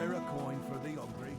spare a coin for the hungry.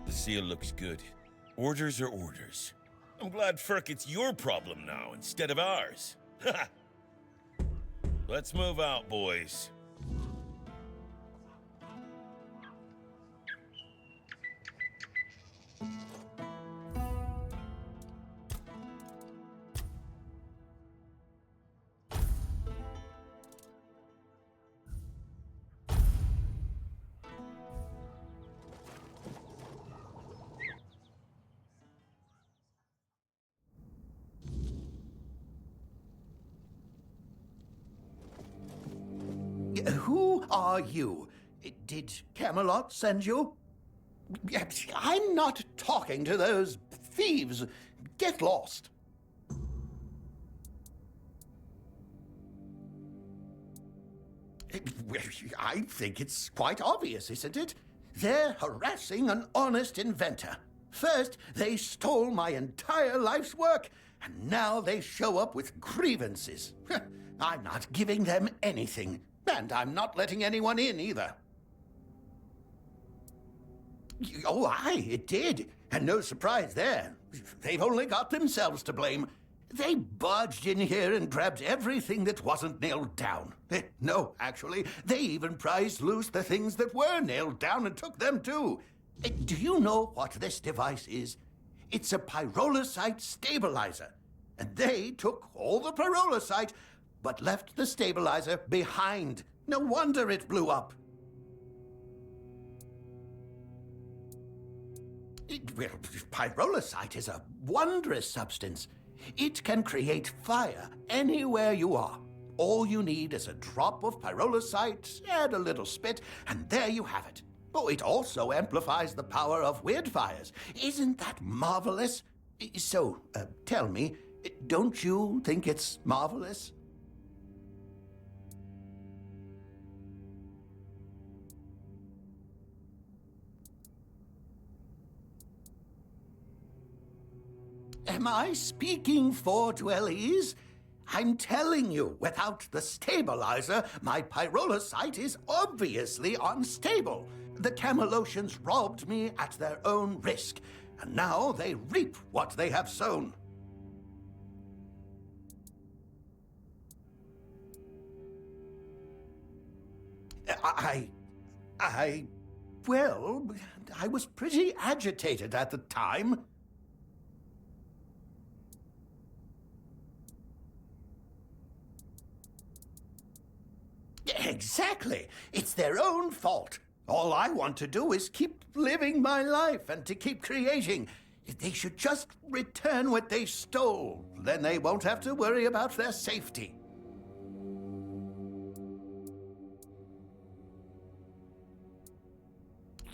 The seal looks good. Orders are orders. I'm glad, Ferk, it's your problem now instead of ours. Let's move out, boys. Who are you? Did Camelot send you? I'm not talking to those thieves. Get lost. I think it's quite obvious, isn't it? They're harassing an honest inventor. First, they stole my entire life's work, and now they show up with grievances. I'm not giving them anything. And I'm not letting anyone in, either. Oh, aye, it did. And no surprise there. They've only got themselves to blame. They barged in here and grabbed everything that wasn't nailed down. No, actually, they even prized loose the things that were nailed down and took them, too. Do you know what this device is? It's a pyrolusite stabilizer. And they took all the pyrolusite, but left the stabilizer behind. No wonder it blew up. Pyrolusite is a wondrous substance. It can create fire anywhere you are. All you need is a drop of pyrolusite, add a little spit, and there you have it. Oh, it also amplifies the power of weird fires. Isn't that marvelous? So, tell me, don't you think it's marvelous? Am I speaking for Dwellies? I'm telling you, without the stabilizer, my pyrolusite is obviously unstable. The Camelocians robbed me at their own risk, and now they reap what they have sown. Well, I was pretty agitated at the time. Exactly. It's their own fault. All I want to do is keep living my life and to keep creating. They should just return what they stole. Then they won't have to worry about their safety.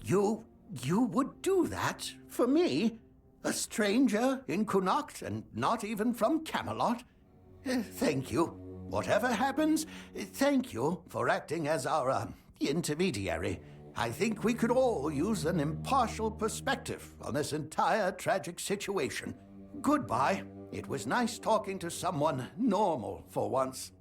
You would do that for me? A stranger in Connacht and not even from Camelot? Thank you. whatever happens, thank you for acting as our intermediary. I think we could all use an impartial perspective on this entire tragic situation. Goodbye. It was nice talking to someone normal for once.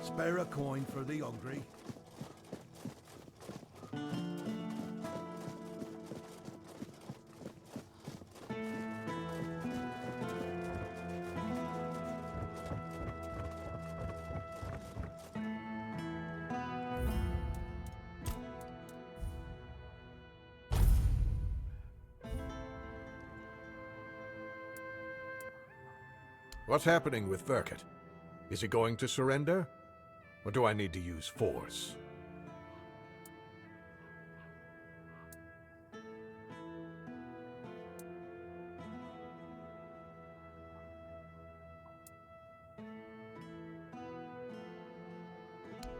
Spare a coin for the hungry. What's happening with Verkett? Is he going to surrender? Or do I need to use force?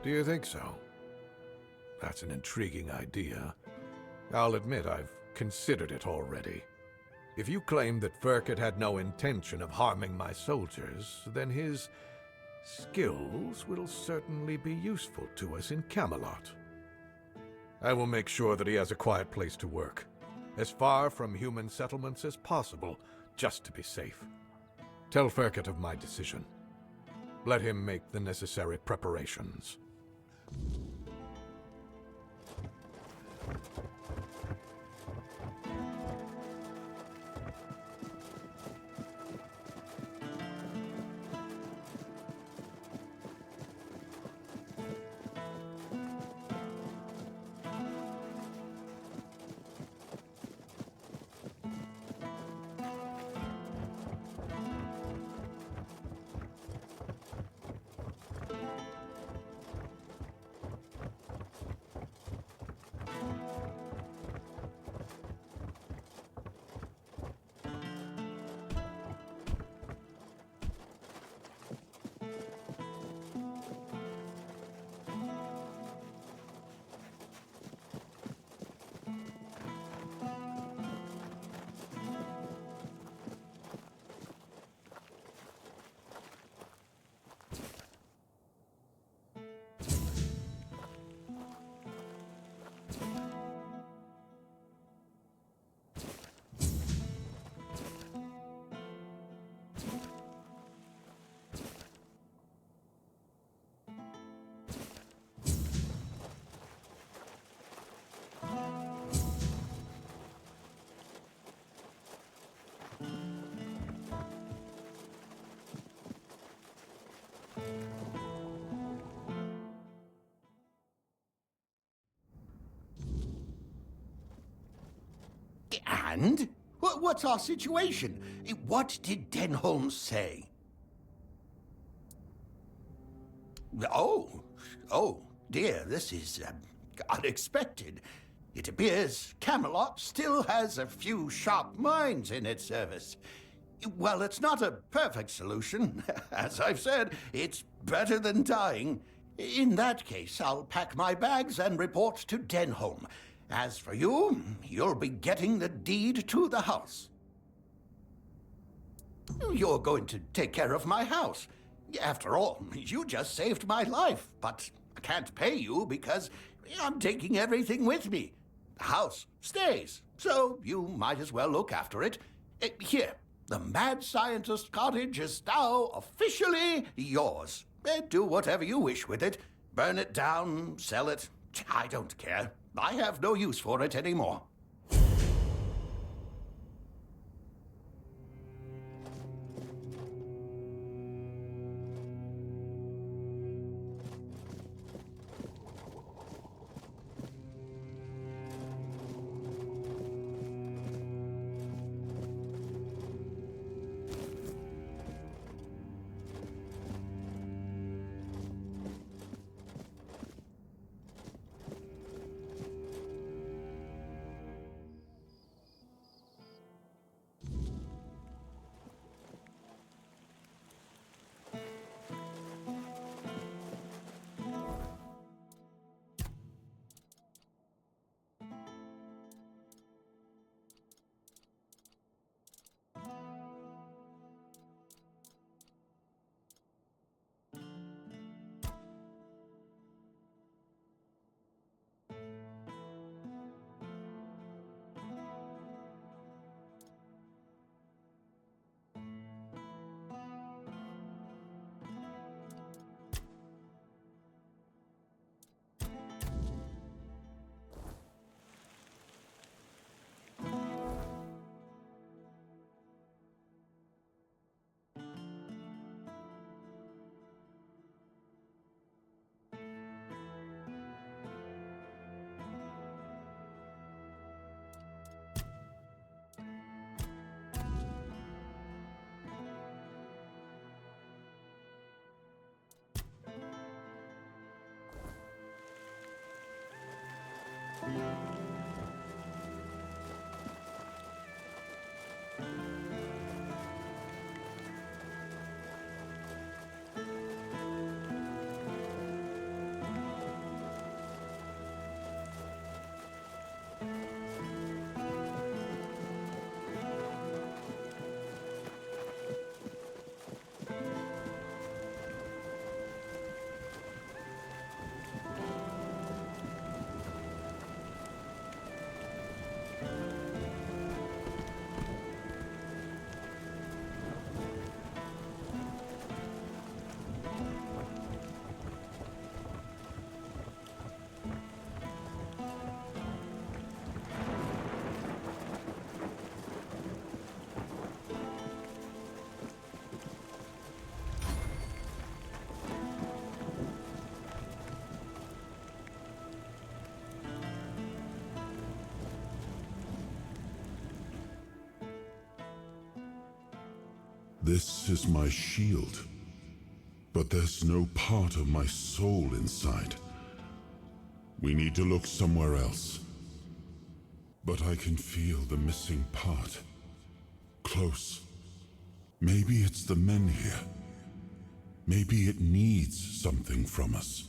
Do you think so? That's an intriguing idea. I'll admit I've considered it already. If you claim that Verkett had no intention of harming my soldiers, then his skills will certainly be useful to us in Camelot. I will make sure that he has a quiet place to work, as far from human settlements as possible, just to be safe. Tell Verkett of my decision. Let him make the necessary preparations. And? What's our situation? What did Denholm say? Oh, dear, this is unexpected. It appears Camelot still has a few sharp minds in its service. Well, it's not a perfect solution. As I've said, it's better than dying. In that case, I'll pack my bags and report to Denholm. As for you, you'll be getting the deed to the house. You're going to take care of my house. After all, you just saved my life, but I can't pay you because I'm taking everything with me. The house stays, so you might as well look after it. Here, the Mad Scientist cottage is now officially yours. Do whatever you wish with it. Burn it down, sell it. I don't care. I have no use for it anymore. 「 I have no use for it anymore. This is my shield, but there's no part of my soul inside. We need to look somewhere else. But I can feel the missing part. Close. Maybe it's the men here. Maybe it needs something from us.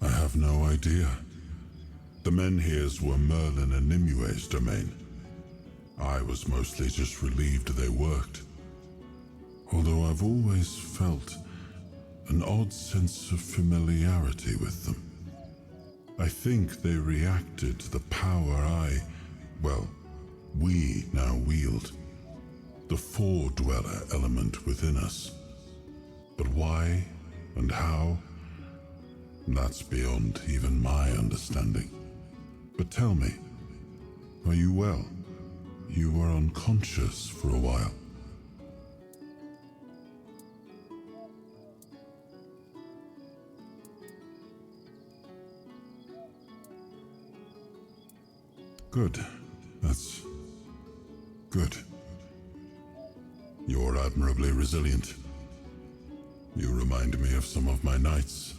I have no idea. The Menhirs were Merlin and Nimue's domain. I was mostly just relieved they worked. Although I've always felt an odd sense of familiarity with them. I think they reacted to the power we now wield. The Four-Dweller element within us. But why and how? That's beyond even my understanding. But tell me, are you well? You were unconscious for a while. Good. That's good. You're admirably resilient. You remind me of some of my knights.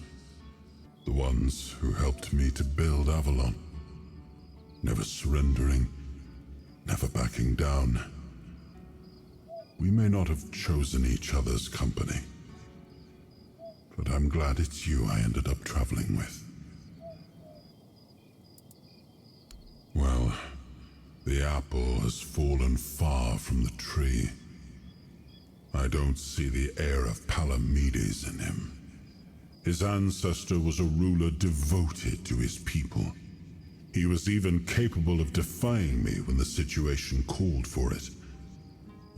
The ones who helped me to build Avalon. Never surrendering, never backing down. We may not have chosen each other's company, but I'm glad it's you I ended up traveling with. Well, the apple has fallen far from the tree. I don't see the air of Palamedes in him. His ancestor was a ruler devoted to his people. He was even capable of defying me when the situation called for it.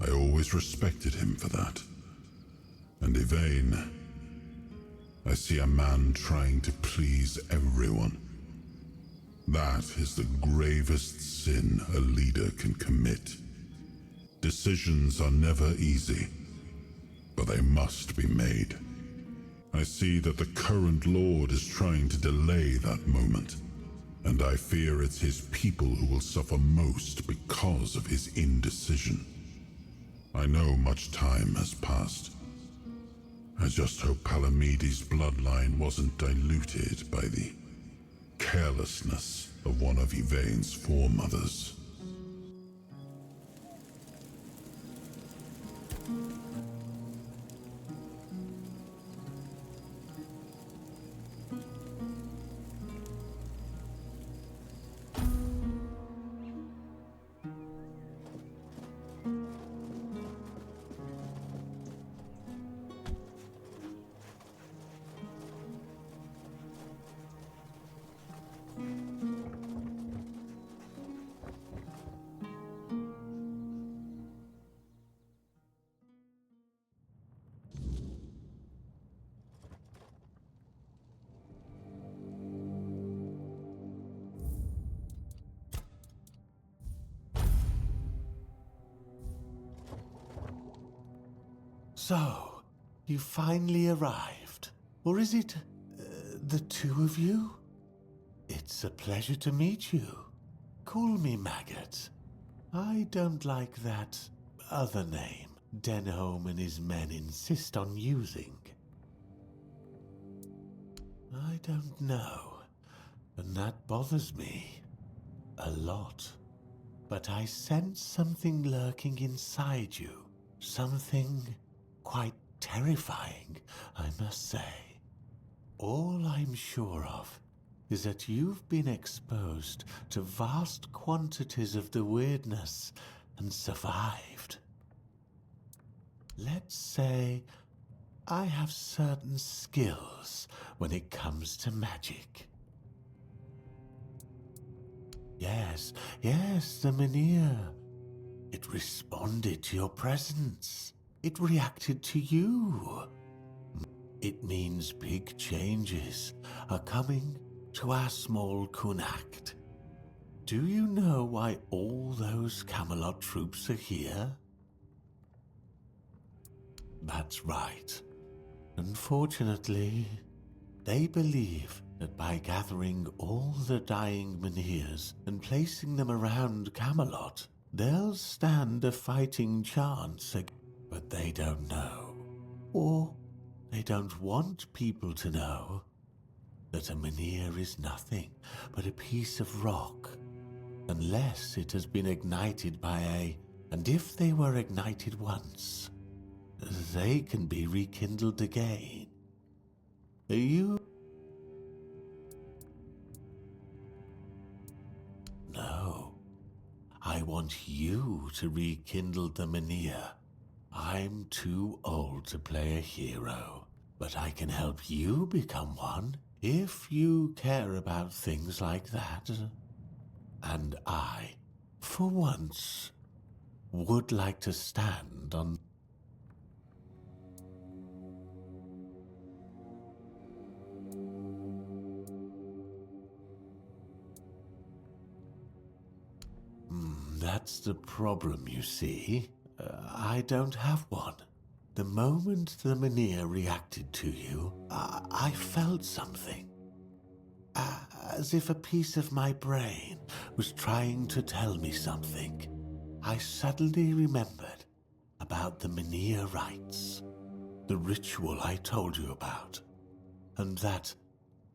I always respected him for that. And Yvain, I see a man trying to please everyone. That is the gravest sin a leader can commit. Decisions are never easy, but they must be made. I see that the current Lord is trying to delay that moment, and I fear it's his people who will suffer most because of his indecision. I know much time has passed. I just hope Palamedes' bloodline wasn't diluted by the carelessness of one of Yvain's foremothers. So, you finally arrived. Or is it the two of you? It's a pleasure to meet you. Call me Maggot. I don't like that other name Denholm and his men insist on using. I don't know, and that bothers me a lot. But I sense something lurking inside you. Something quite terrifying, I must say. All I'm sure of is that you've been exposed to vast quantities of the weirdness and survived. Let's say I have certain skills when it comes to magic. Yes, the Menhir. It responded to your presence. It reacted to you. It means big changes are coming to our small Kunacht. Do you know why all those Camelot troops are here? That's right. Unfortunately, they believe that by gathering all the dying Menhirs and placing them around Camelot, they'll stand a fighting chance. But they don't know, or they don't want people to know, that a Menhir is nothing but a piece of rock, unless it has been ignited by and if they were ignited once, they can be rekindled again. No, I want you to rekindle the Menhir. I'm too old to play a hero, but I can help you become one if you care about things like that. And I, for once, would like to stand on... That's the problem, you see. I don't have one. The moment the Menhir reacted to you, I felt something. As if a piece of my brain was trying to tell me something. I suddenly remembered about the Menhir rites, the ritual I told you about, and that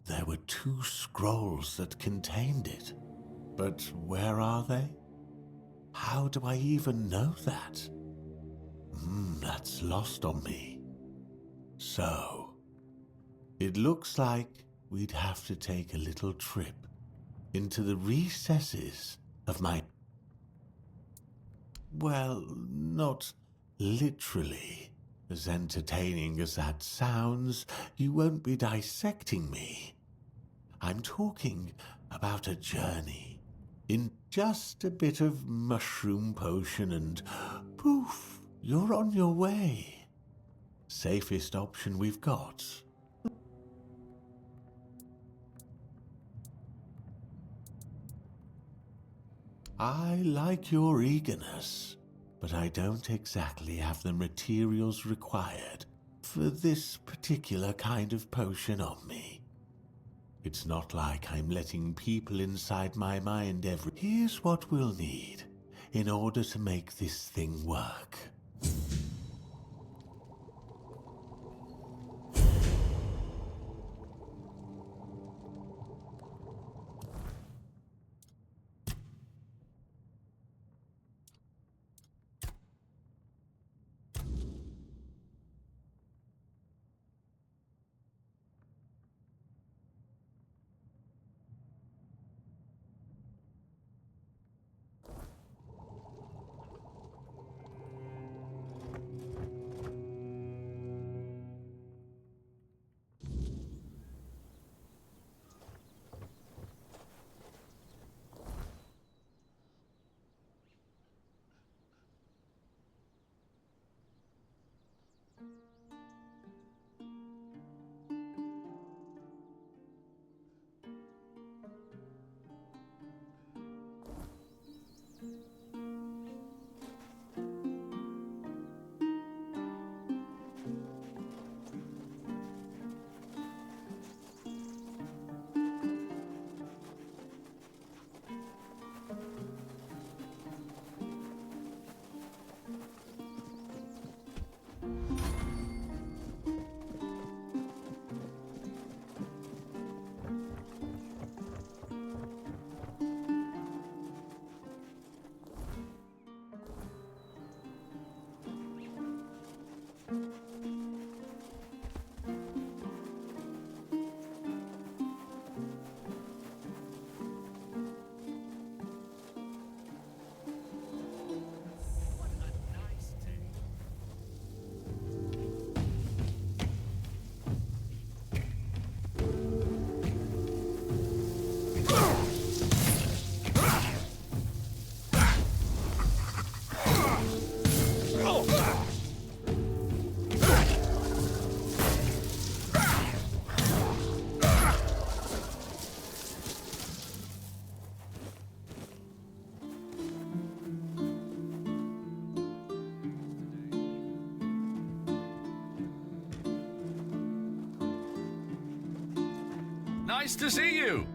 there were 2 scrolls that contained it. But where are they? How do I even know that? That's lost on me. So, it looks like we'd have to take a little trip into the recesses of my... Well, not literally. As entertaining as that sounds, you won't be dissecting me. I'm talking about a journey in just a bit of mushroom potion and Poof! You're on your way. Safest option we've got. I like your eagerness, but I don't exactly have the materials required for this particular kind of potion on me. It's not like I'm letting people inside my mind every... Here's what we'll need in order to make this thing work. Nice to see you!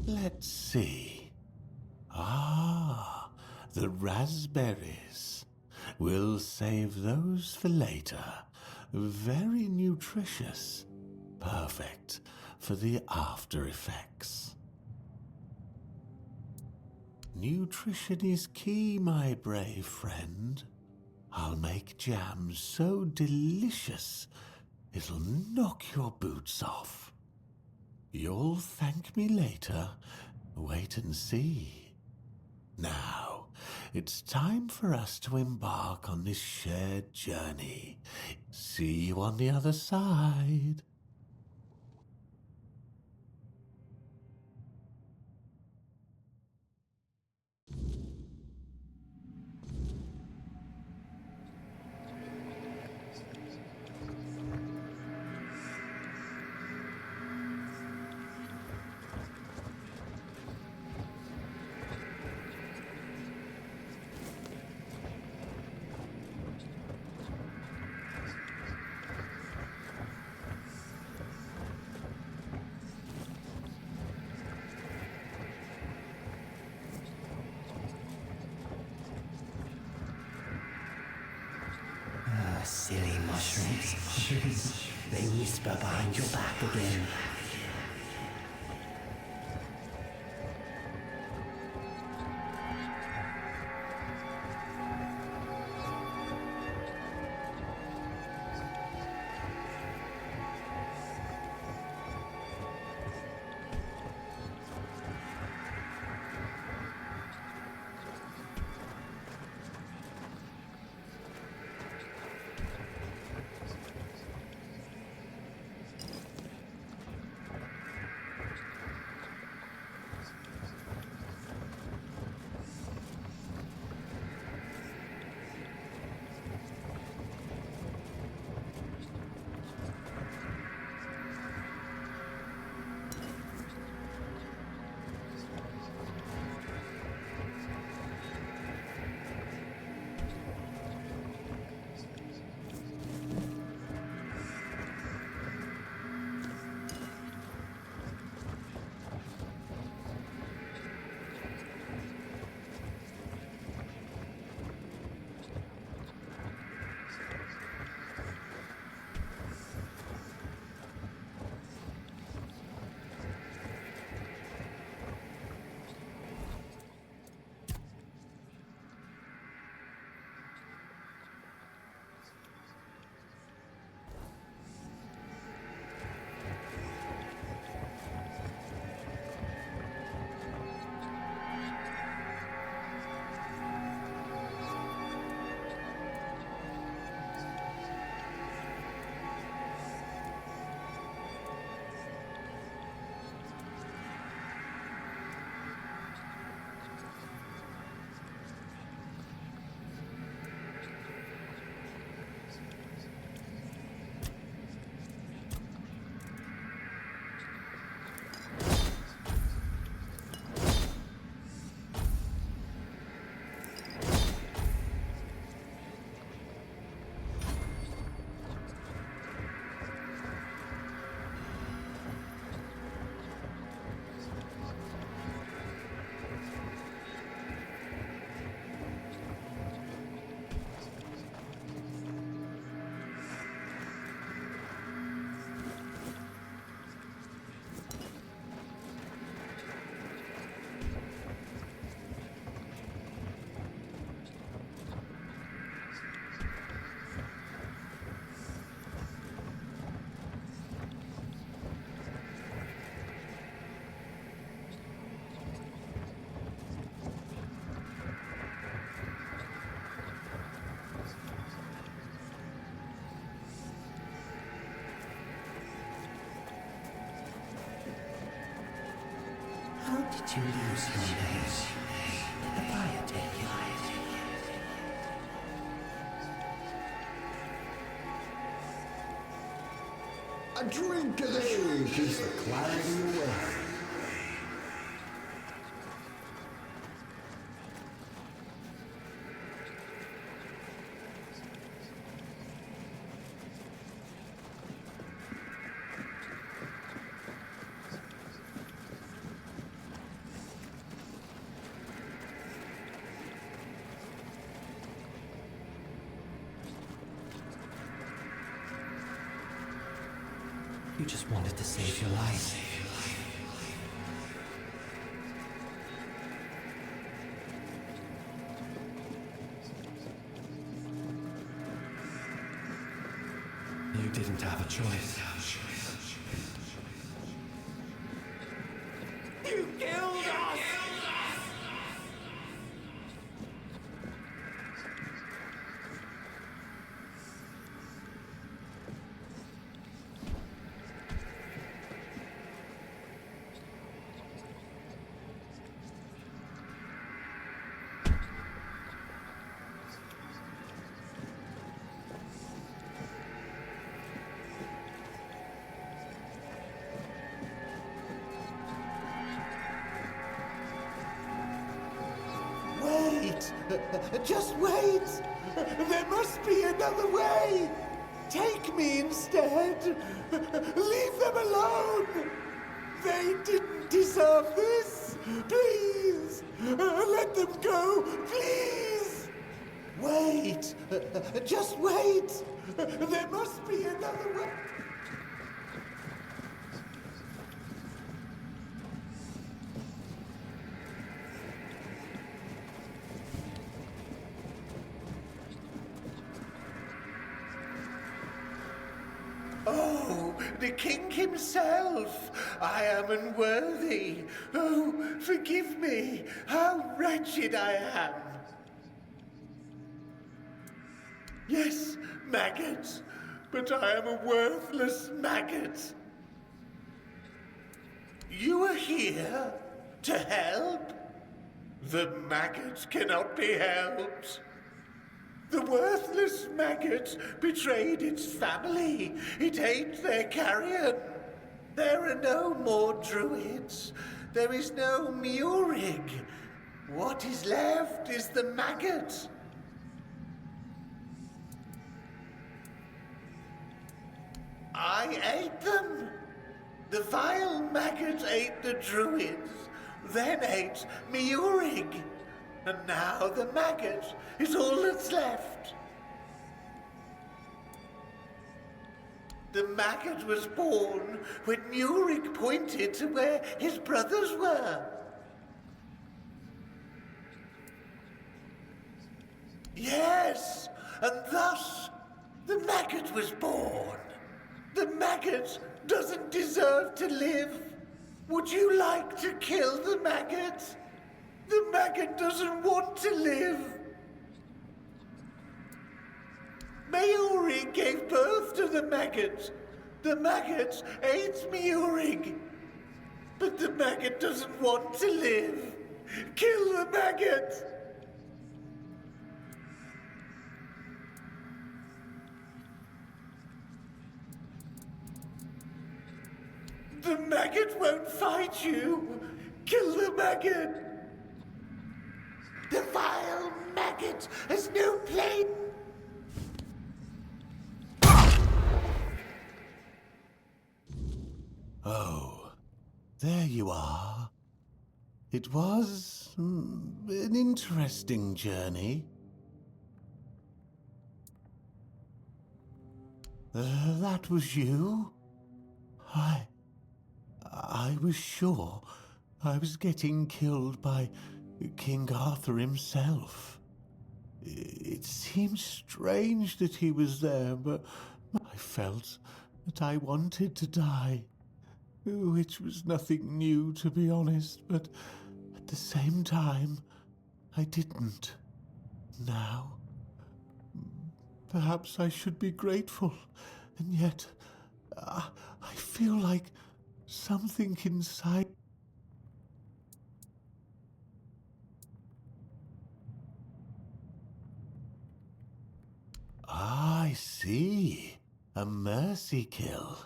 Let's see. Ah, the raspberries. We'll save those for later. Very nutritious. Perfect for the after effects. Nutrition is key, my brave friend. I'll make jam so delicious it'll knock your boots off. You'll thank me later. Wait and see. Now, it's time for us to embark on this shared journey. See you on the other side. Silly mushrooms. They whisper behind your back again. How did you lose your name? Did the fire take it? A drink of age keeps the clarity away. You just wanted to save your life. You didn't have a choice. You killed us! Wait! Just wait! There must be another way! Take me instead! Leave them alone! They didn't deserve this! Please! Let them go! Please! Wait! Just wait! There must be another way! Oh, the king himself! I am unworthy. Oh, forgive me. How wretched I am. Yes, maggot, but I am a worthless maggot. You are here to help? The maggot cannot be helped. The worthless maggot betrayed its family. It ate their carrion. There are no more druids. There is no Murig. What is left is the maggot. I ate them. The vile maggot ate the druids, then ate Murig. And now the maggot is all that's left. The maggot was born when Murig pointed to where his brothers were. Yes, and thus the maggot was born. The maggot doesn't deserve to live. Would you like to kill the maggot? The maggot doesn't want to live. Murig gave birth to the maggot. The maggot ate Murig. But the maggot doesn't want to live. Kill the maggot! The maggot won't fight you. Kill the maggot! The vile maggot has no place. Oh, there you are. It was an interesting journey. That was you? I was sure I was getting killed by King Arthur himself. It seemed strange that he was there, but I felt that I wanted to die, which was nothing new, to be honest, but at the same time, I didn't. Now, perhaps I should be grateful, and yet I feel like something inside. I see. A mercy kill.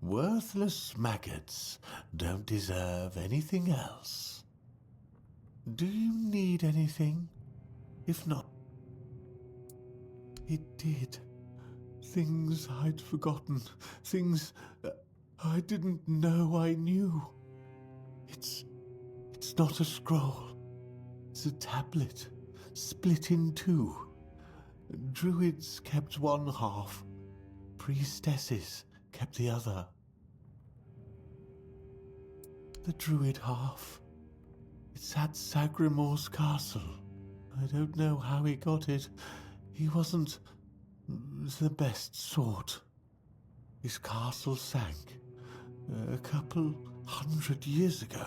Worthless maggots don't deserve anything else. Do you need anything? If not... It did. Things I'd forgotten. Things I didn't know I knew. It's not a scroll. It's a tablet, split in two. Druids kept one half. Priestesses kept the other. the druid half. It's at Sagrimor's castle. I don't know how he got it. He wasn't the best sort. His castle sank a couple 100 years ago.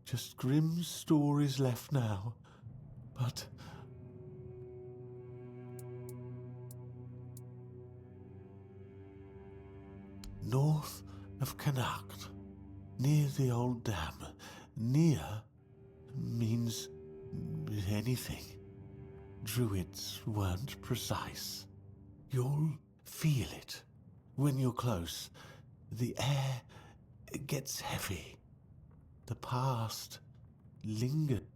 Just grim stories left now. But north of Connacht, near the old dam. Near means anything. Druids weren't precise. You'll feel it when you're close. The air gets heavy. The past lingered.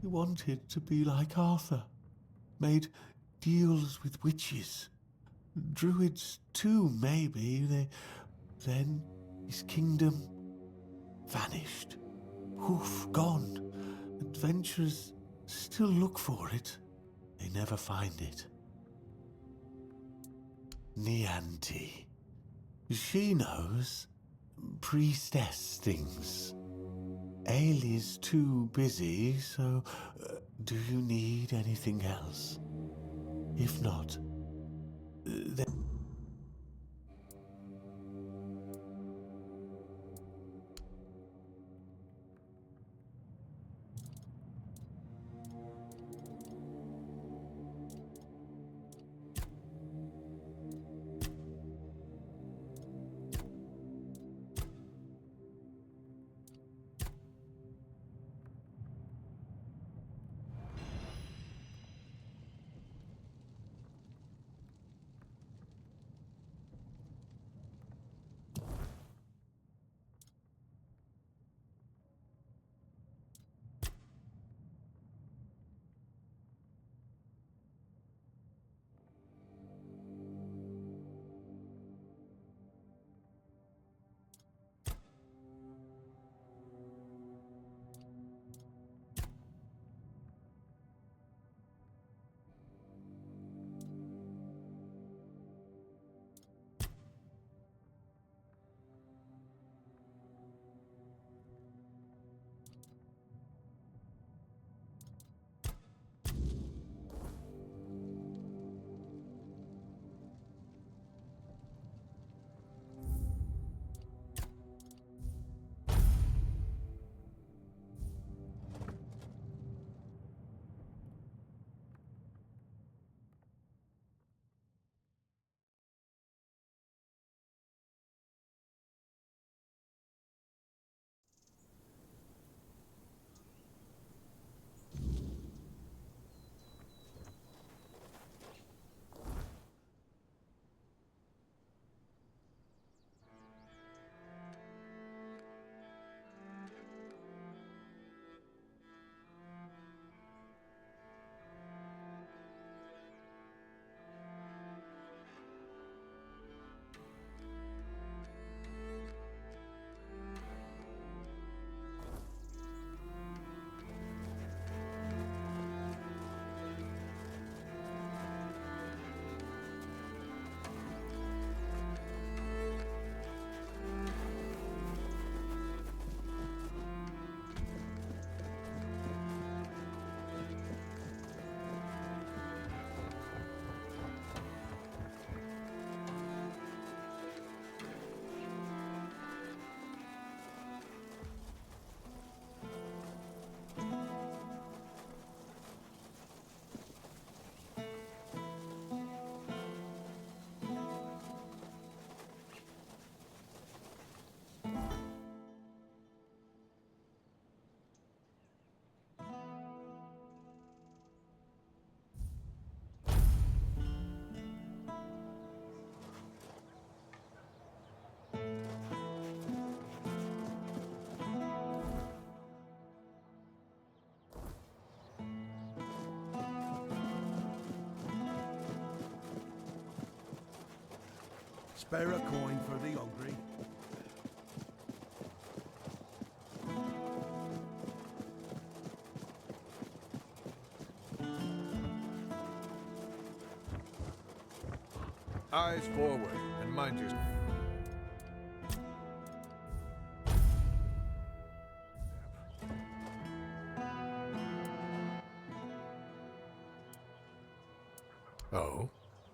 He wanted to be like Arthur, made deals with witches. Druids too, maybe. Then his kingdom vanished. Poof, gone. Adventurers still look for it. They never find it. Nianti. She knows. Priestess things. Ailey's too busy, so do you need anything else? If not, then... Spare a coin for the hungry. Eyes forward, and mind you. Oh?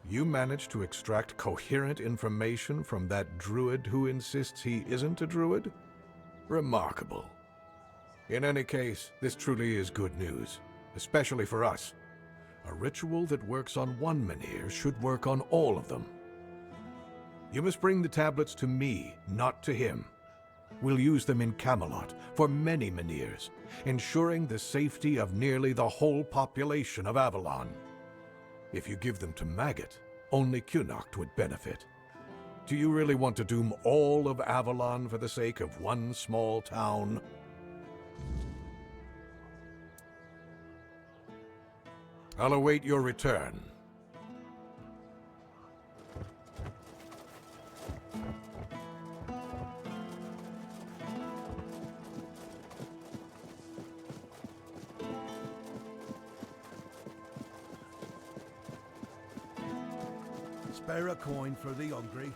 You managed to extract coherent information from that druid who insists he isn't a druid? Remarkable. In any case, this truly is good news, especially for us. A ritual that works on one menhir should work on all of them. You must bring the tablets to me, not to him. We'll use them in Camelot for many menhirs, ensuring the safety of nearly the whole population of Avalon. If you give them to Maggot, only Cunnacht would benefit. Do you really want to doom all of Avalon for the sake of one small town? I'll await your return. Spare a coin for the hungry.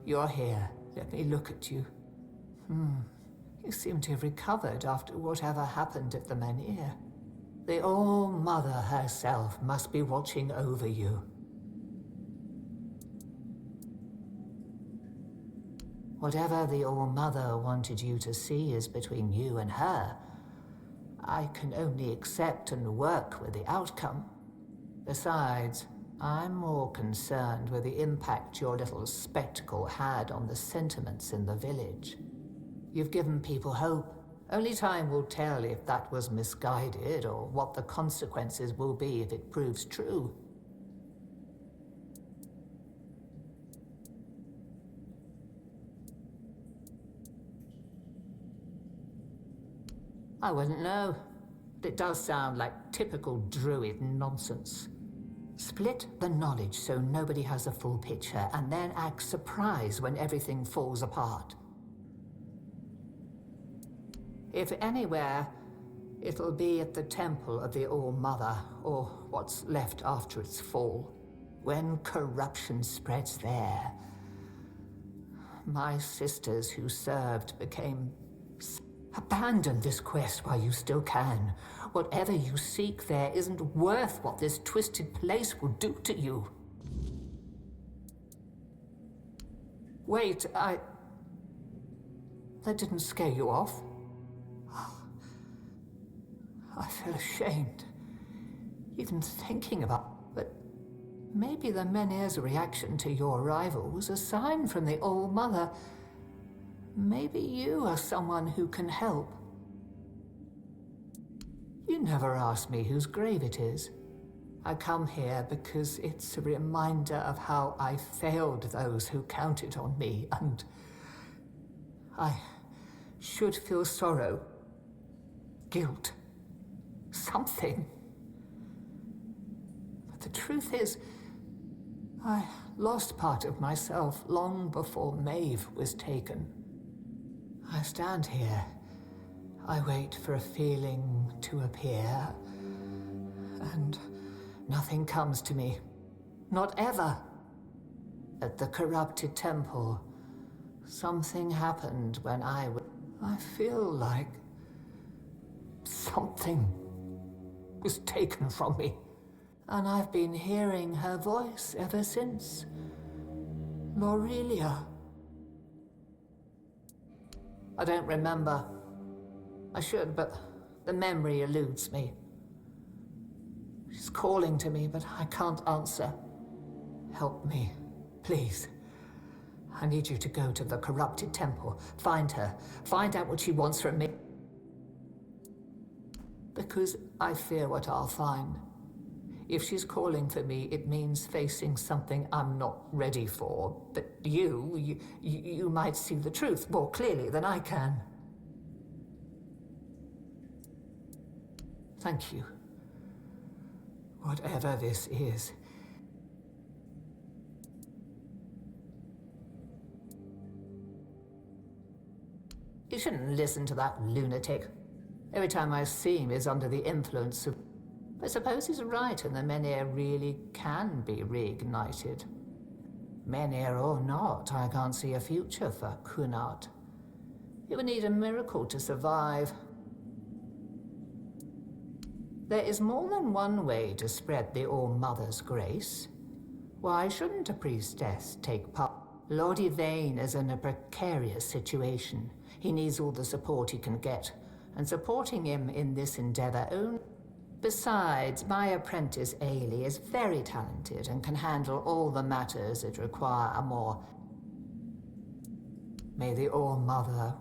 You're here. Let me look at you. You seem to have recovered after whatever happened at the menhir. The All-Mother herself must be watching over you. Whatever the All-Mother wanted you to see is between you and her. I can only accept and work with the outcome. Besides, I'm more concerned with the impact your little spectacle had on the sentiments in the village. You've given people hope. Only time will tell if that was misguided or what the consequences will be if it proves true. I wouldn't know, but it does sound like typical druid nonsense. Split the knowledge so nobody has a full picture, and then act surprised when everything falls apart. If anywhere, it'll be at the temple of the All-Mother, or what's left after its fall. When corruption spreads there, my sisters who served became... Abandon this quest while you still can. Whatever you seek there isn't worth what this twisted place will do to you. Wait, That didn't scare you off? I feel ashamed, even thinking about... But maybe the menhir's reaction to your arrival was a sign from the All-Mother. Maybe you are someone who can help. You never asked me whose grave it is. I come here because it's a reminder of how I failed those who counted on me, and I should feel sorrow, guilt, something. But the truth is, I lost part of myself long before Maeve was taken. I stand here. I wait for a feeling to appear, and nothing comes to me. Not ever. At the corrupted temple, something happened when I feel like something was taken from me. And I've been hearing her voice ever since. Lorelia. I don't remember. I should, but the memory eludes me. She's calling to me, but I can't answer. Help me, please. I need you to go to the corrupted temple, find her, find out what she wants from me. Because I fear what I'll find. If she's calling for me, it means facing something I'm not ready for. But you might see the truth more clearly than I can. Thank you. Whatever this is. You shouldn't listen to that lunatic. Every time I see him, he's under the influence of... I suppose he's right, and the Menhir really can be reignited. Menhir or not, I can't see a future for Kunart. He would need a miracle to survive. There is more than one way to spread the All-Mother's grace. Why shouldn't a priestess take part? Lord Yvain is in a precarious situation. He needs all the support he can get, and supporting him in this endeavor only... Besides, my apprentice Ailey is very talented and can handle all the matters that require a more... May the All-Mother...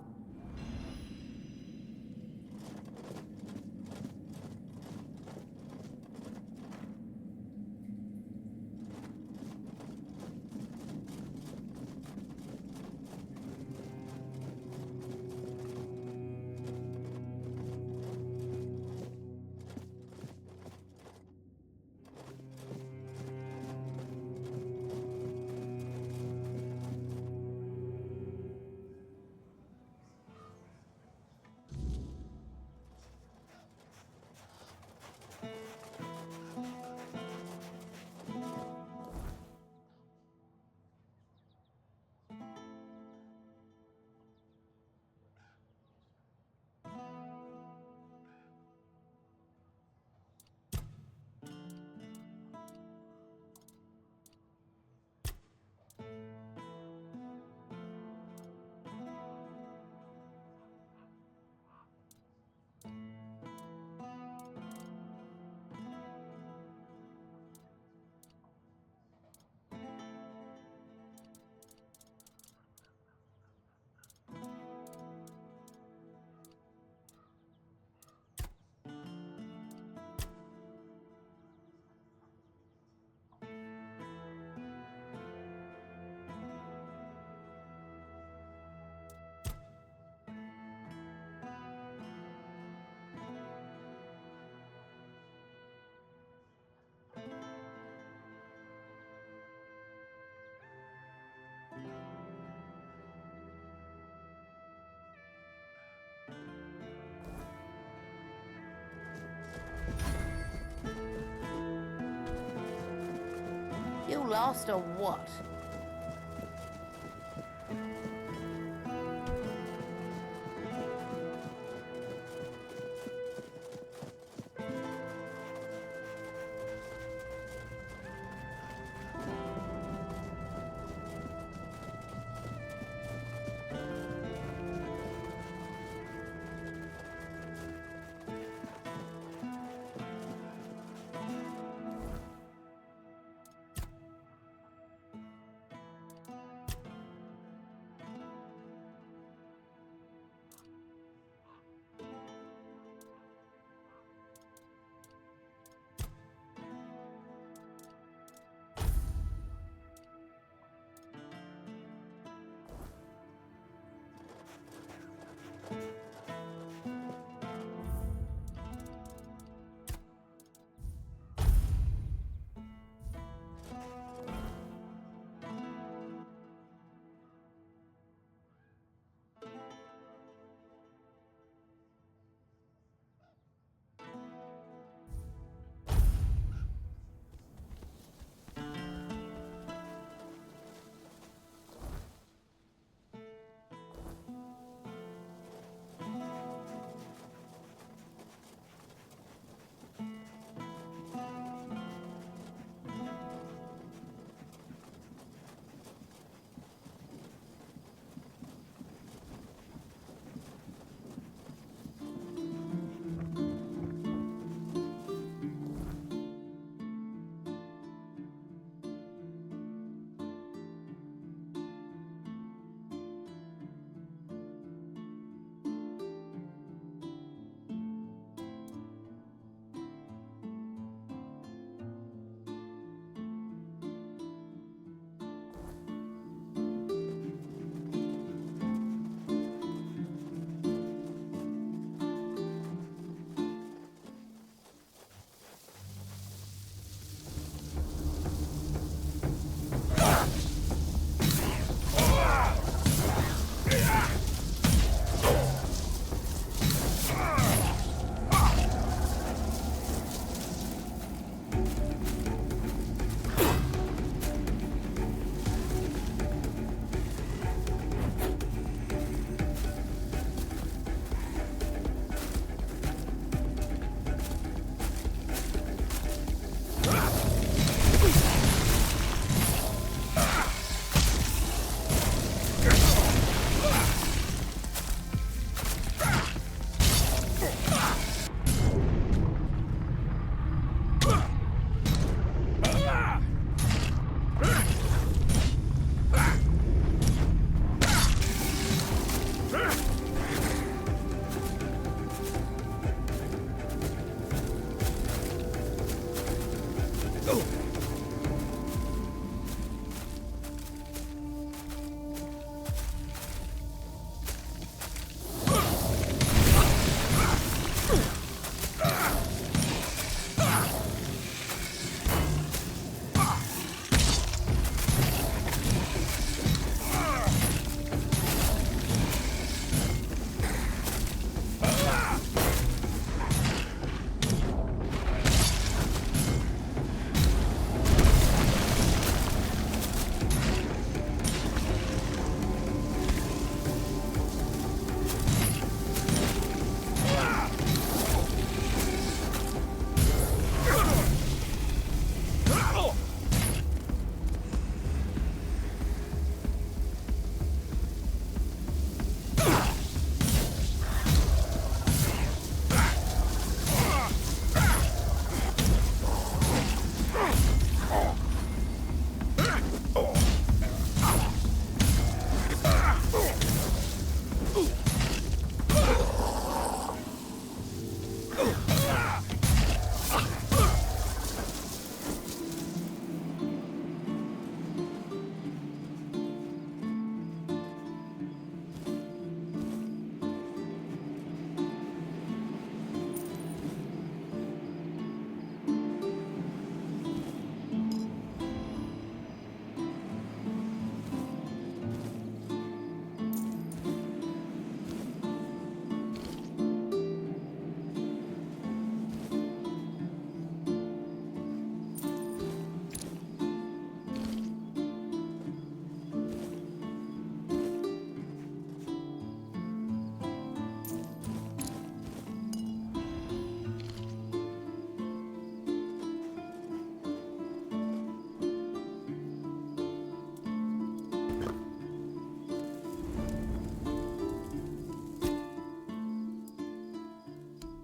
You lost or what?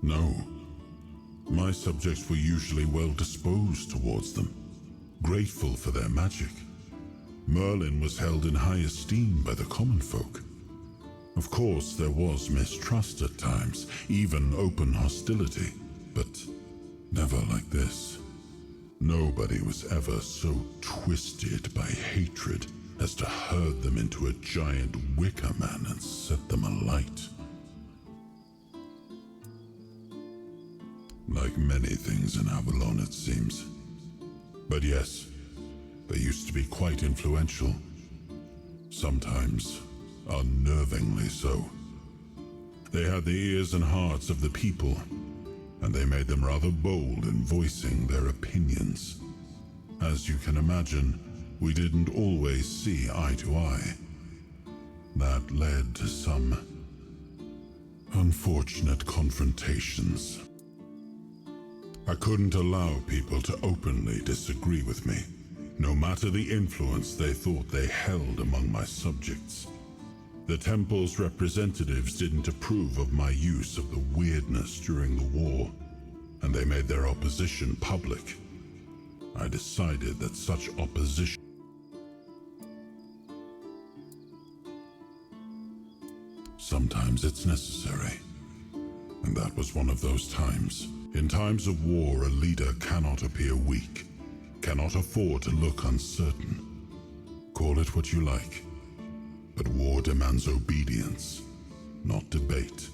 No. My subjects were usually well disposed towards them, grateful for their magic. Merlin was held in high esteem by the common folk. Of course, there was mistrust at times, even open hostility, but never like this. Nobody was ever so twisted by hatred as to herd them into a giant wicker man and set them alight. Like many things in Avalon, it seems. But yes, they used to be quite influential. Sometimes unnervingly so. They had the ears and hearts of the people, and they made them rather bold in voicing their opinions. As you can imagine, we didn't always see eye to eye. That led to some unfortunate confrontations. I couldn't allow people to openly disagree with me, no matter the influence they thought they held among my subjects. The temple's representatives didn't approve of my use of the weirdness during the war, and they made their opposition public. I decided that such opposition sometimes it's necessary, and that was one of those times. In times of war, a leader cannot appear weak, cannot afford to look uncertain. Call it what you like, but war demands obedience, not debate.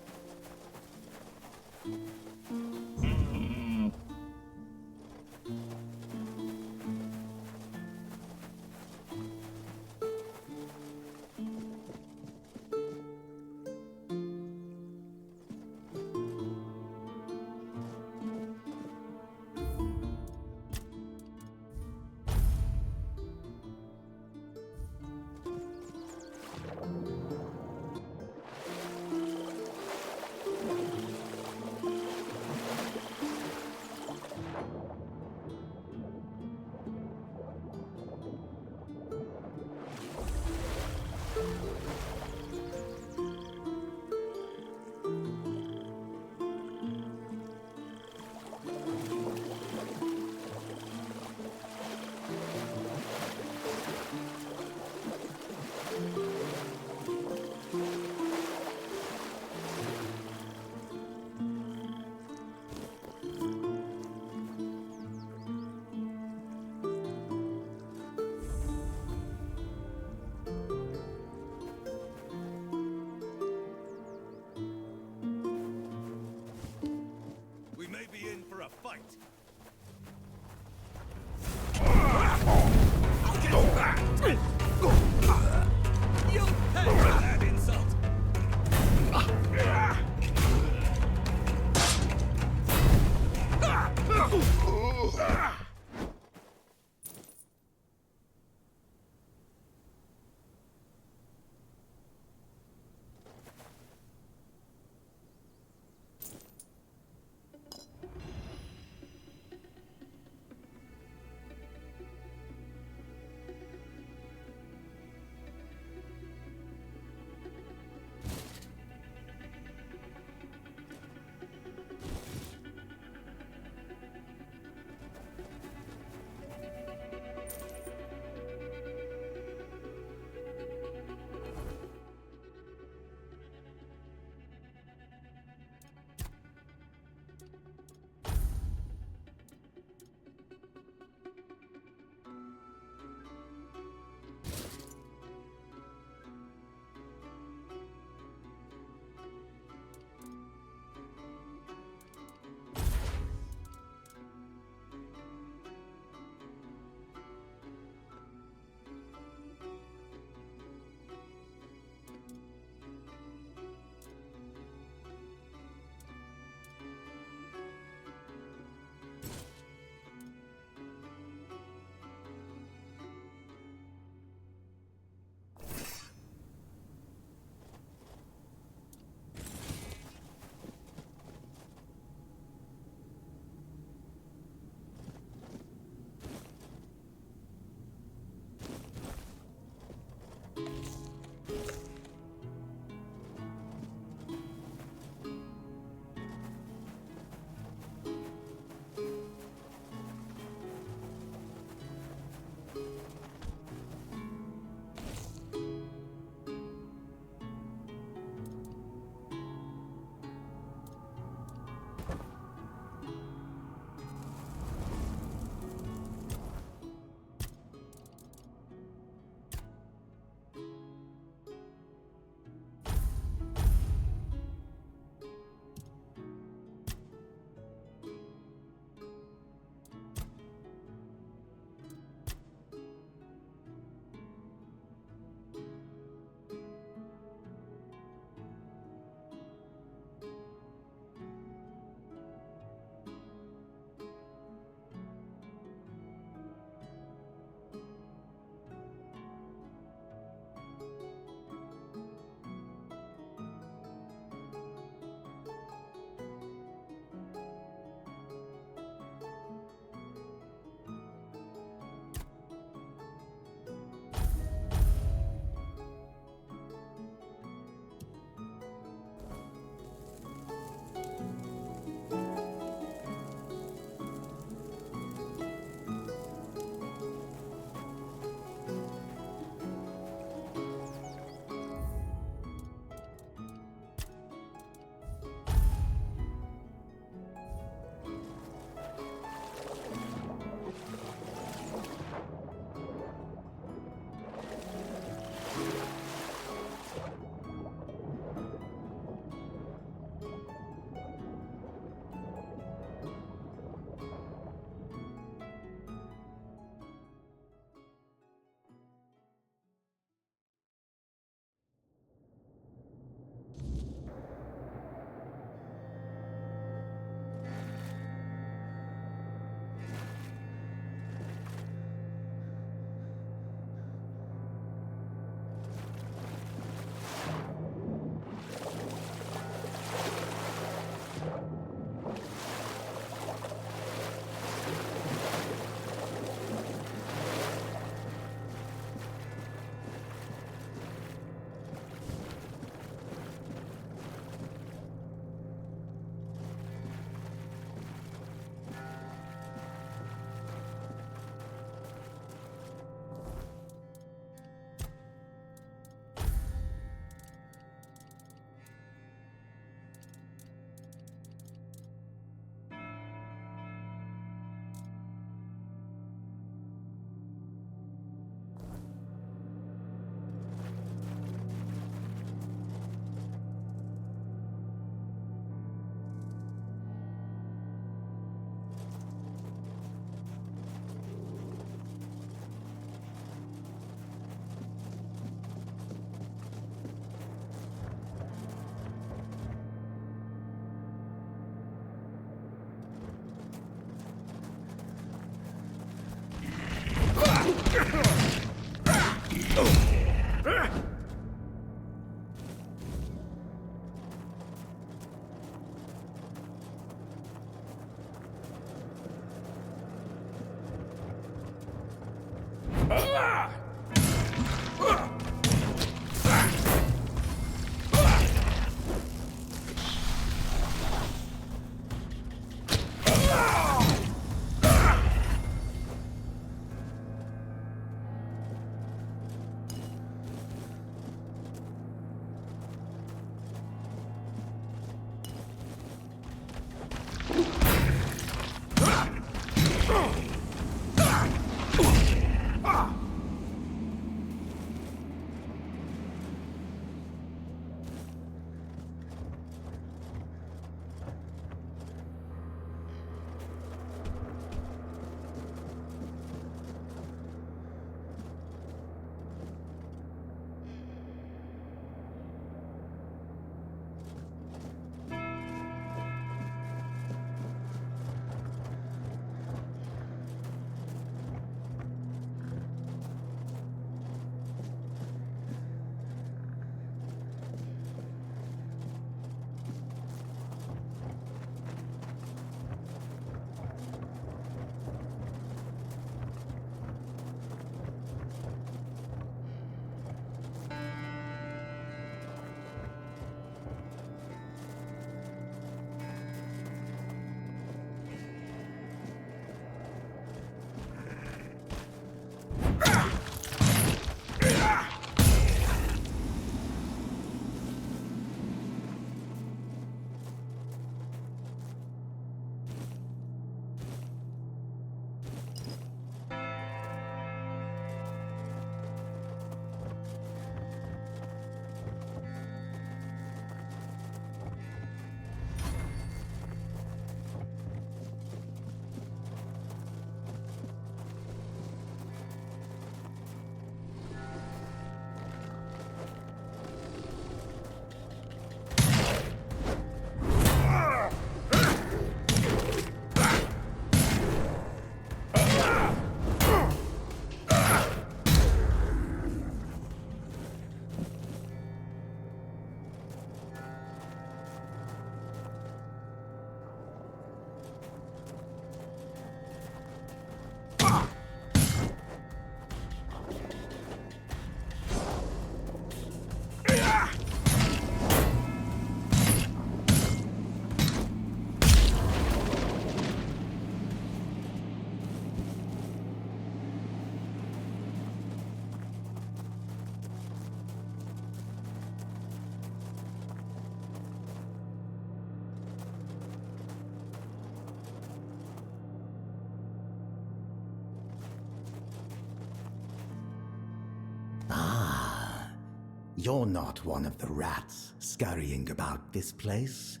You're not one of the rats scurrying about this place.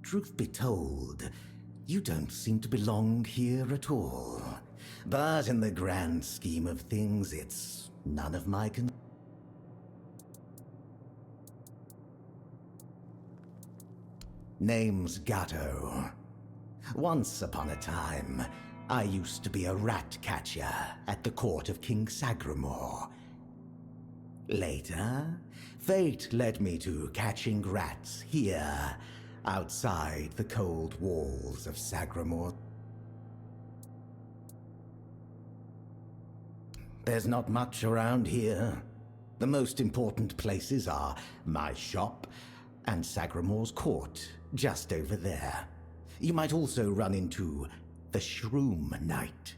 Truth be told, you don't seem to belong here at all. But in the grand scheme of things, it's none of my concern. Name's Gatto. Once upon a time, I used to be a rat catcher at the court of King Sagramore. Later, fate led me to catching rats here, outside the cold walls of Sagramore. There's not much around here. The most important places are my shop and Sagramore's court, just over there. You might also run into the Shroom Knight,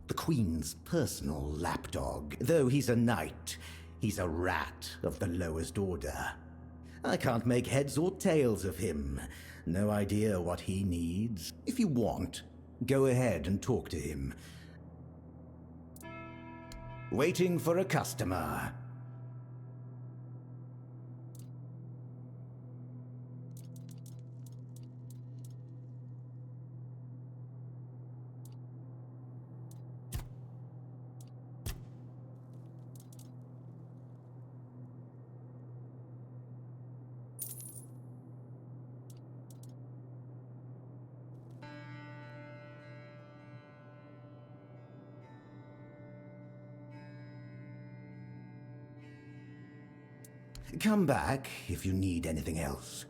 the Queen's personal lapdog. Though he's a knight, he's a rat of the lowest order. I can't make heads or tails of him. No idea what he needs. If you want, go ahead and talk to him. Waiting for a customer. Come back if you need anything else.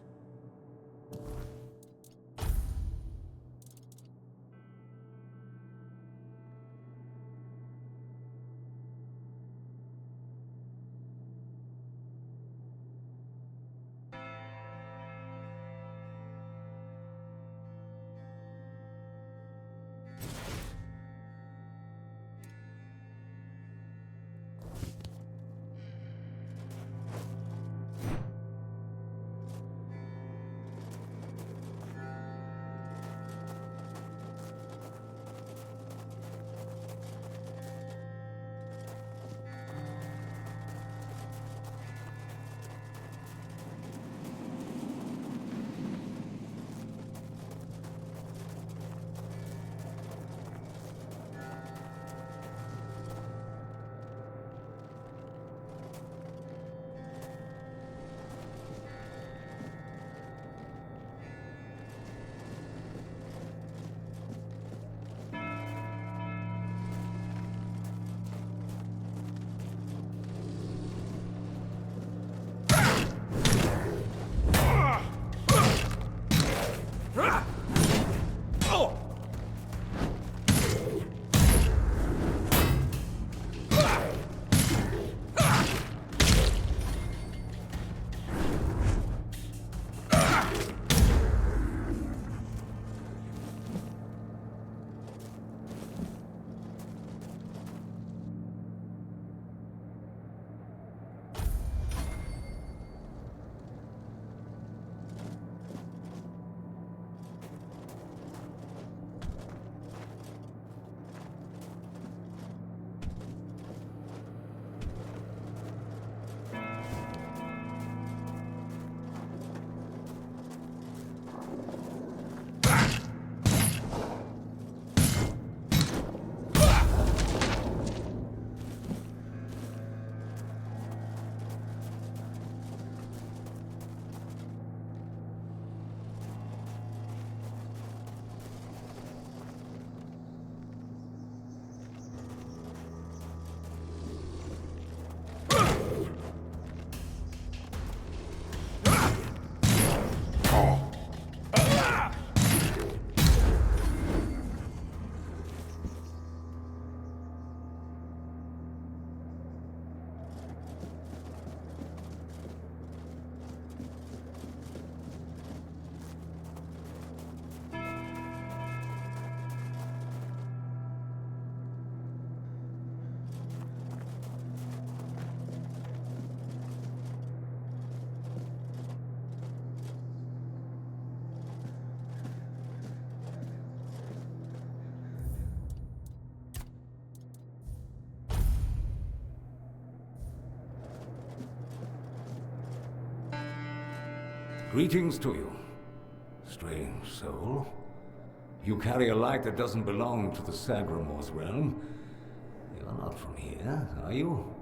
Greetings to you, strange soul. You carry a light that doesn't belong to the Sagramor's realm. You're not from here, are you?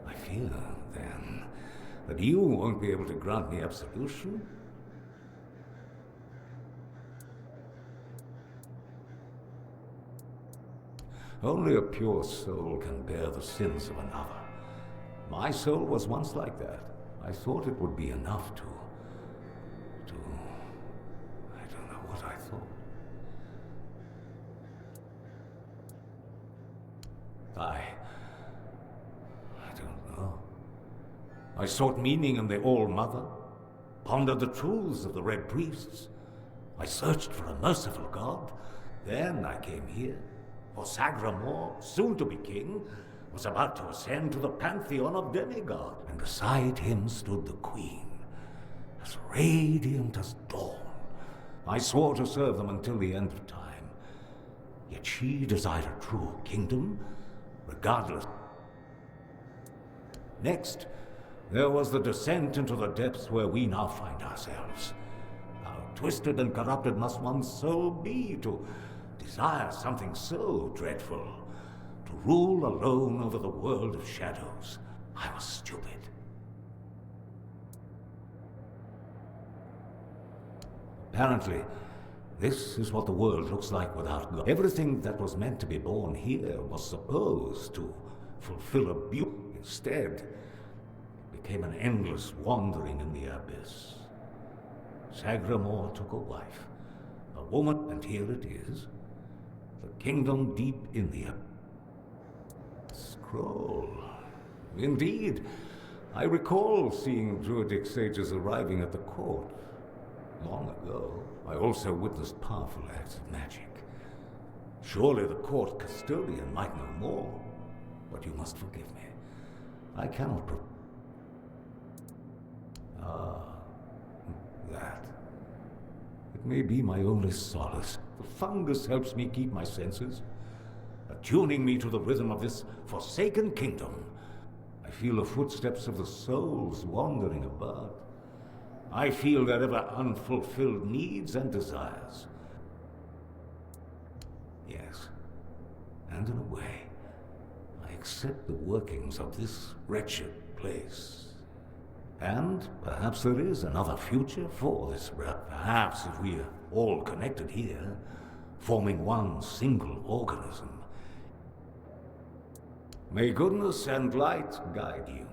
I fear, then, that you won't be able to grant me absolution. Only a pure soul can bear the sins of another. My soul was once like that. I thought it would be enough to... I don't know what I thought. I don't know. I sought meaning in the All-Mother, pondered the truths of the Red Priests. I searched for a merciful God. Then I came here, for Sagramor, soon to be king, was about to ascend to the pantheon of demigod, and beside him stood the Queen, as radiant as dawn. I swore to serve them until the end of time, yet she desired a true kingdom, regardless. Next, there was the descent into the depths where we now find ourselves. How twisted and corrupted must one's soul be to desire something so dreadful, to rule alone over the world of shadows. I was stupid. Apparently, this is what the world looks like without God. Everything that was meant to be born here was supposed to fulfill a beauty. Instead, it became an endless wandering in the abyss. Sagramor took a wife, a woman, and here it is. The kingdom deep in the scroll. Indeed, I recall seeing druidic sages arriving at the court. Long ago, I also witnessed powerful acts of magic. Surely the court custodian might know more, but you must forgive me. I cannot that. It may be my only solace. The fungus helps me keep my senses, attuning me to the rhythm of this forsaken kingdom. I feel the footsteps of the souls wandering about. I feel their ever unfulfilled needs and desires. Yes, and in a way, I accept the workings of this wretched place. And perhaps there is another future for this realm. Perhaps if we are all connected here, forming one single organism. May goodness and light guide you.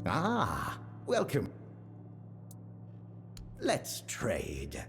Ah, welcome. Let's trade.